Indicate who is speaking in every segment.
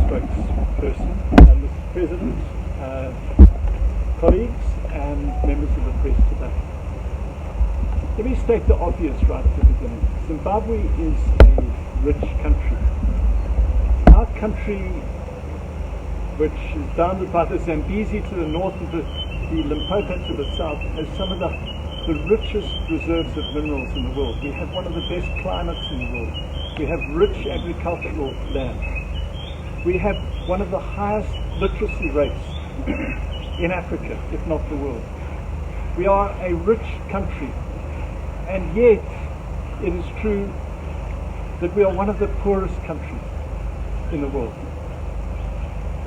Speaker 1: spokesperson, Mr. President, colleagues and members of the press today. Let me state the obvious right at the beginning. Zimbabwe is a rich country. Our country, which is bounded by the Zambezi to the north and the Limpopo to the south, has some of the richest reserves of minerals in the world. We have one of the best climates in the world. We have rich agricultural land. We have one of the highest literacy rates in Africa, if not the world. We are a rich country, and yet it is true that we are one of the poorest countries in the world.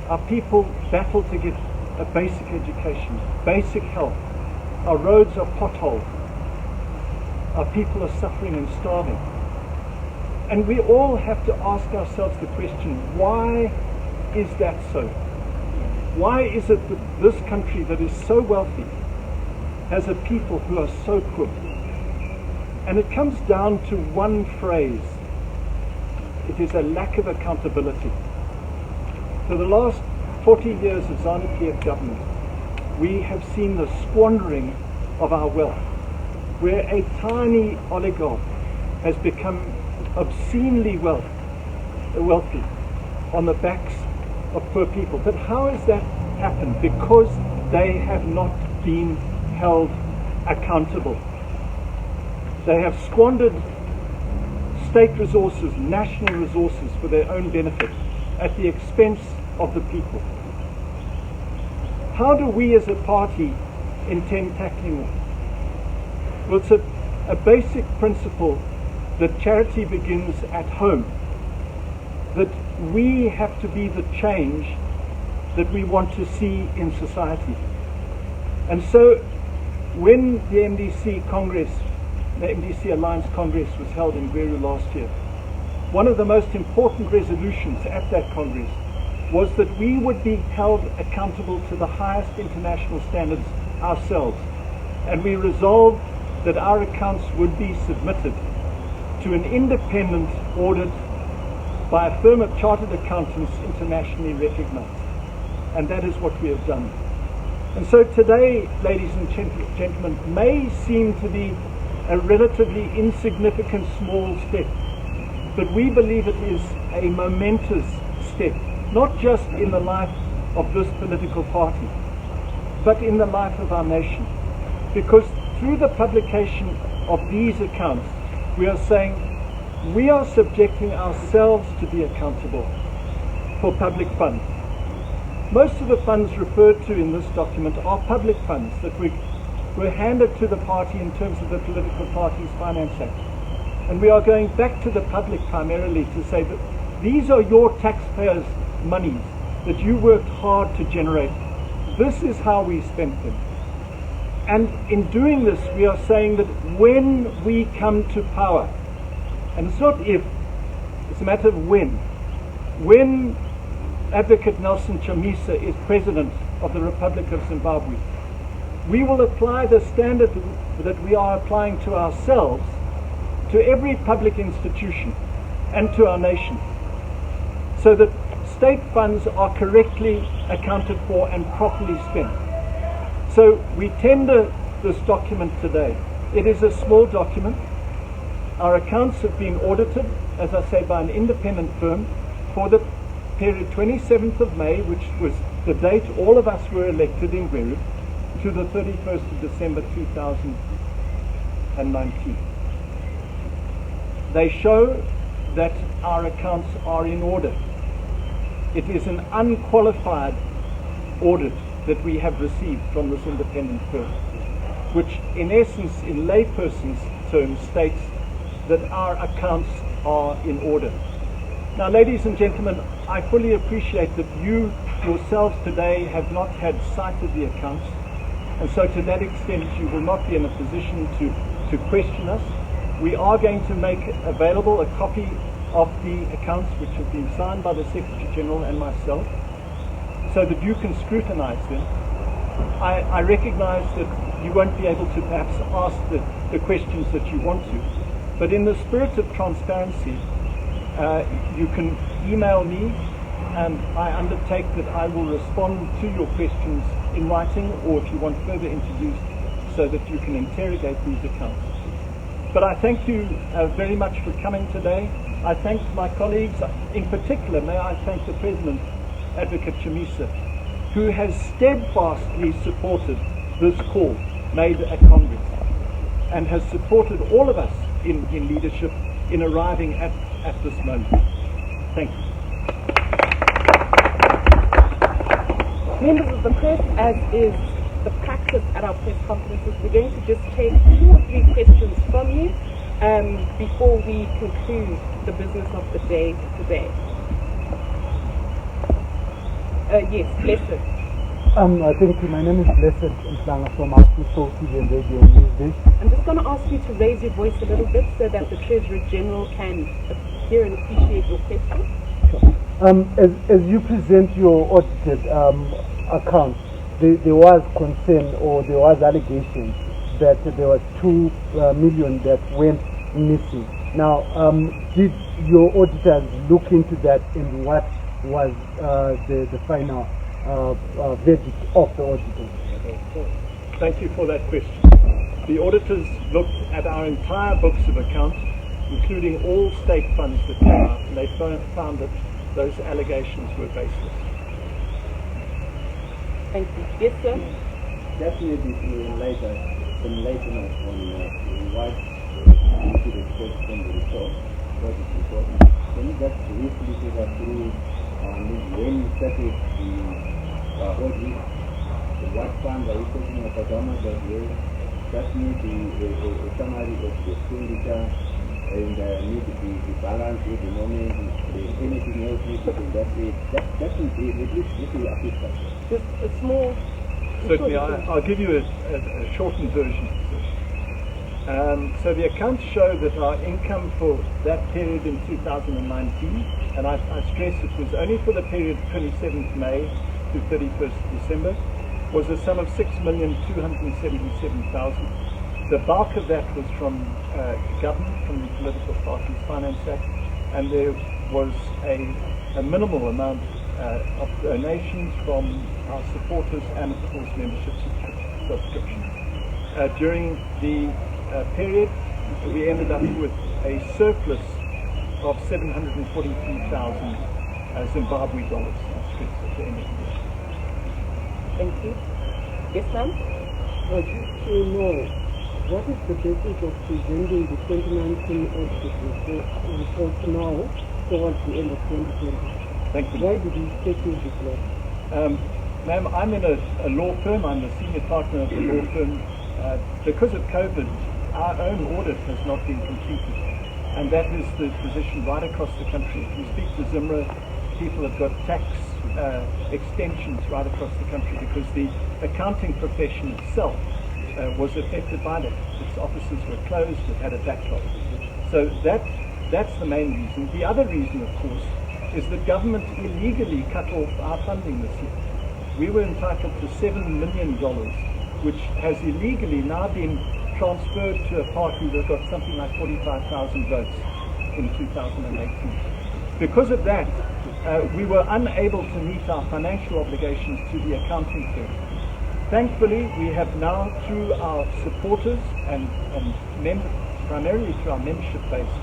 Speaker 1: Our people battle to get a basic education, basic health. Our roads are potholed. Our people are suffering and starving. And we all have to ask ourselves the question, why is that so? Why is it that this country that is so wealthy has a people who are so poor? And it comes down to one phrase. It is a lack of accountability. For the last 40 years of ZANU-PF government, we have seen the squandering of our wealth, where a tiny oligarch has become obscenely wealthy on the backs of poor people. But how has that happened? Because they have not been held accountable. They have squandered state resources, national resources for their own benefit at the expense of the people. How do we as a party intend tackling it? Well, it's a basic principle that charity begins at home, that we have to be the change that we want to see in society. And so when the MDC Congress, the MDC Alliance Congress was held in Gweru last year, one of the most important resolutions at that Congress was that we would be held accountable to the highest international standards ourselves. And we resolved that our accounts would be submitted to an independent audit by a firm of chartered accountants internationally recognized. And that is what we have done. And so today, ladies and gentlemen, may seem to be a relatively insignificant small step, but we believe it is a momentous step, not just in the life of this political party, but in the life of our nation. Because through the publication of these accounts, we are saying we are subjecting ourselves to be accountable for public funds. Most of the funds referred to in this document are public funds that were handed to the party in terms of the Political Parties Finance Act. And we are going back to the public primarily to say that these are your taxpayers' monies that you worked hard to generate. This is how we spent them. And in doing this, we are saying that when we come to power, and it's not if, it's a matter of when Advocate Nelson Chamisa is President of the Republic of Zimbabwe, we will apply the standard that we are applying to ourselves, to every public institution and to our nation, so that state funds are correctly accounted for and properly spent. So we tender this document today. It is a small document. Our accounts have been audited, as I say, by an independent firm for the period 27th of May, which was the date all of us were elected in Gweru, to the 31st of December 2019. They show that our accounts are in order. It is an unqualified audit that we have received from this independent firm, which in essence, in layperson's terms, states that our accounts are in order. Now, ladies and gentlemen, I fully appreciate that you yourselves today have not had sight of the accounts, and so to that extent you will not be in a position to question us. We are going to make available a copy of the accounts which have been signed by the Secretary General and myself, so that you can scrutinize them. I recognize that you won't be able to perhaps ask the questions that you want to, but in the spirit of transparency, you can email me and I undertake that I will respond to your questions in writing, or if you want further interviews, so that you can interrogate these accounts. But I thank you very much for coming today. I thank my colleagues. In particular, may I thank the President, Advocate Chamisa, who has steadfastly supported this call made at Congress and has supported all of us in leadership in arriving at this moment. Thank you.
Speaker 2: Members of the press, as is the practice at our press conferences, we're going to just take 2 or 3 questions from you before we conclude the business of the day today. Yes, Blessed.
Speaker 3: I think my name is Blessed Mhlanga from Soul TV and Radio News Dish.
Speaker 2: I'm just going to ask you to raise your voice a little bit so that the Treasurer General can hear and appreciate your question.
Speaker 3: As you present your audited account, there was concern, or there was allegation that there was 2 million that went missing. Now, did your auditors look into that, and what was the final verdict of the auditors?
Speaker 1: Thank you for that question. The auditors looked at our entire books of account, including all state funds that came out, and they found that those allegations were baseless.
Speaker 2: Thank you. Yes, sir?
Speaker 4: Definitely to enlighten us on what to expect from the report, what is important. Can you just briefly take us through when you started the audit, what fund are you talking about, how much was there? Just need a summary of the expenditure, and need the balance at the moment. If anything else needs to be that will be at least this will assist us.
Speaker 2: Just a small...
Speaker 1: Certainly, I'll give you a shortened version. So the accounts show that our income for that period in 2019, and I stress it was only for the period 27th May to 31st December, was a sum of 6,277,000. The bulk of that was from government, from the Political Parties Finance Act, and there was a minimal amount of donations from our supporters and, of course, membership subscriptions. During the period, we ended up with a surplus of 743,000 Zimbabwe dollars at the end of the year.
Speaker 2: Thank you. Yes, ma'am?
Speaker 5: Just to know, what is the basis of presenting the 2019 audit report now towards the end of 2020?
Speaker 1: Thank you.
Speaker 5: Why did you take this long?
Speaker 1: Ma'am, I'm in a law firm. I'm the senior partner of the law firm. Because of COVID, our own audit has not been completed. And that is the position right across the country. If you speak to Zimra, people have got tax extensions right across the country because the accounting profession itself was affected by that. Its offices were closed, it had a backlog. So that's the main reason. The other reason, of course, is that government illegally cut off our funding this year. We were entitled to $7 million, which has illegally now been transferred to a party that got something like 45,000 votes in 2018. Because of that, we were unable to meet our financial obligations to the accounting firm. Thankfully, we have now, through our supporters and primarily through our membership base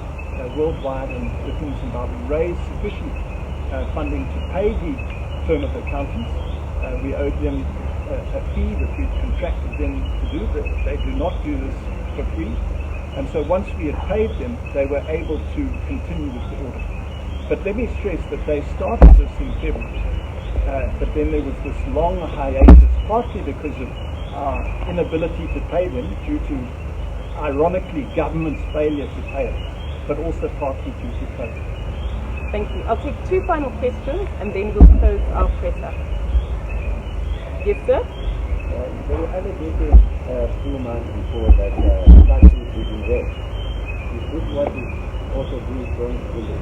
Speaker 1: worldwide and within Zimbabwe, raised sufficient funding to pay the firm of accountants. We owed them a fee that we contracted them to do, but they do not do this for free. And so once we had paid them, they were able to continue with the audit. But let me stress that they started this in February, but then there was this long hiatus, partly because of our inability to pay them due to, ironically, government's failure to pay it, but also partly due to COVID.
Speaker 2: Thank you. I'll take 2 final questions and then we'll close our press up. Yes, sir?
Speaker 4: They were allocated 2 months before that taxes is invest. Is this what is also being going through the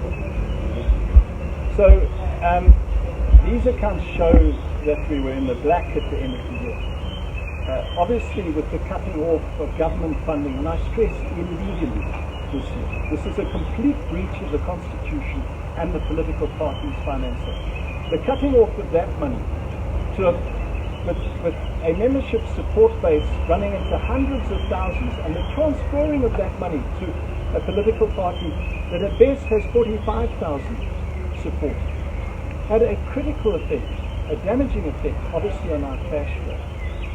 Speaker 1: So these accounts show that we were in the black at the end of the year. Obviously, with the cutting off of government funding, and I stress illegally this year, this is a complete breach of the Constitution and the Political Parties Finance Act. The cutting off of that money to with a membership support base running into hundreds of thousands, and the transferring of that money to a political party that at best has 45,000 support had a critical effect, a damaging effect, obviously, on our cash flow.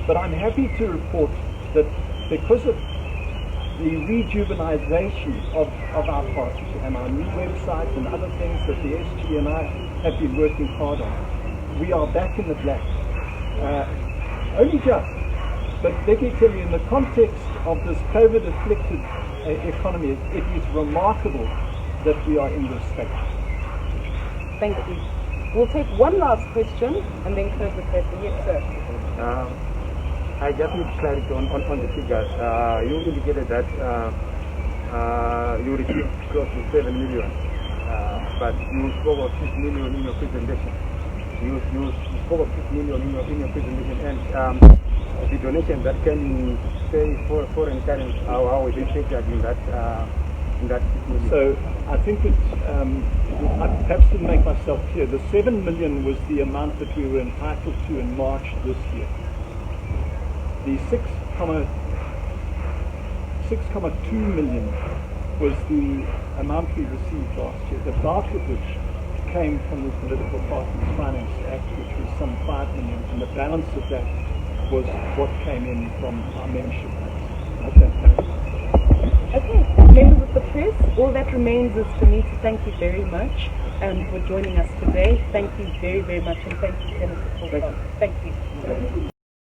Speaker 1: But I'm happy to report that because of the rejuvenization of our party and our new website and other things that the SG and I have been working hard on, we are back in the black. Only just, but let me tell you, in the context of this COVID-afflicted economy, it is remarkable that we are in this state.
Speaker 2: Thank you. We'll take one last question and then close the question. Yes, sir.
Speaker 6: I just need clarity on the figures. You indicated that you received close to 7 million, but you spoke of 6 million in your presentation. You spoke of 6 million in your presentation, and the donation that came in, say, for foreign currency, how is it figured in that 6 million?
Speaker 1: So I think that I perhaps didn't make myself clear. The 7 million was the amount that we were entitled to in March this year. The 6.2 million was the amount we received last year, the bulk of which came from the Political Parties Finance Act, which was some 5 million, and the balance of that was what came in from our membership base.
Speaker 2: Okay, members of the press, all that remains is for me to thank you very much for joining us today. Thank you very, very much, and thank you, Senator Coltart. Thank you.